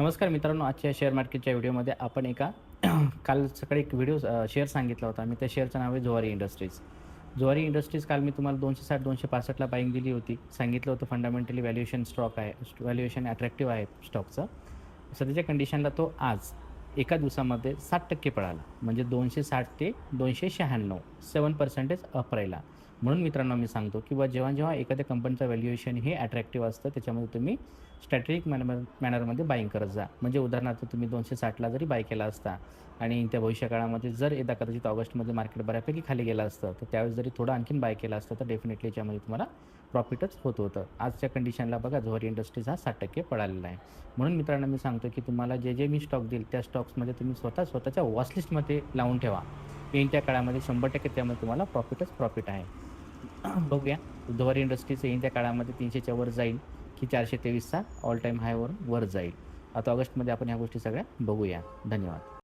नमस्कार मित्रांनो, आजच्या शेअर मार्केटच्या व्हिडिओमध्ये आपण काल सकाळी एक शेअर सांगितला होता मी. त्या शेअरचं नाव आहे जुवारी इंडस्ट्रीज. जुवारी इंडस्ट्रीज काल मी तुम्हाला 260-265 बाईंग दिली होती. सांगितलं होतं फंडामेंटली व्हॅल्युएशन स्टॉक आहे, व्हॅल्युएशन अट्रॅक्टिव्ह आहे स्टॉकचं. सध्याच्या कंडिशनला तो आज एका दिवसामध्ये 7% पळाला. म्हणजे 260 ते 296 7% अप राहिला. म्हणून मित्रांनो मी सांगतो की जेव्हा एखाद्या कंपनीचं व्हॅल्युएशन हे अट्रॅक्टिव्ह असतं, त्याच्यामध्ये तुम्ही स्ट्रॅटेजिक मॅनरमध्ये बाईंग करत जा. म्हणजे उदाहरणार्थ तुम्ही 260ला जरी बाय केला असता आणि त्या भविष्यकाळामध्ये जर एकदा कदाचित ऑगस्टमध्ये मार्केट बऱ्यापैकी खाली गेलं असतं, तर त्यावेळेस जरी थोडं आणखीन बाय केलं असतं, तर डेफिनेटली याच्यामध्ये तुम्हाला प्रॉफिटच होत होतं. आजच्या कंडिशनला बघा, जुवारी इंडस्ट्रीज हा 60% पळालेला आहे. म्हणून मित्रांनो मी सांगतो की तुम्हाला जे मी स्टॉक देईल, त्या स्टॉक्समध्ये तुम्ही स्वतःच्या वॉचलिस्टमध्ये लावून ठेवा. येईल त्या काळामध्ये 100% त्यामध्ये तुम्हाला प्रॉफिट आहे. बघूया, जुवारी इंडस्ट्रीज येईल त्या काळामध्ये 300च्या वर जाईल की 423चा ऑल टाईम हायवरून वर जाईल. आता ऑगस्टमध्ये आपण ह्या गोष्टी सगळ्या बघूया. धन्यवाद.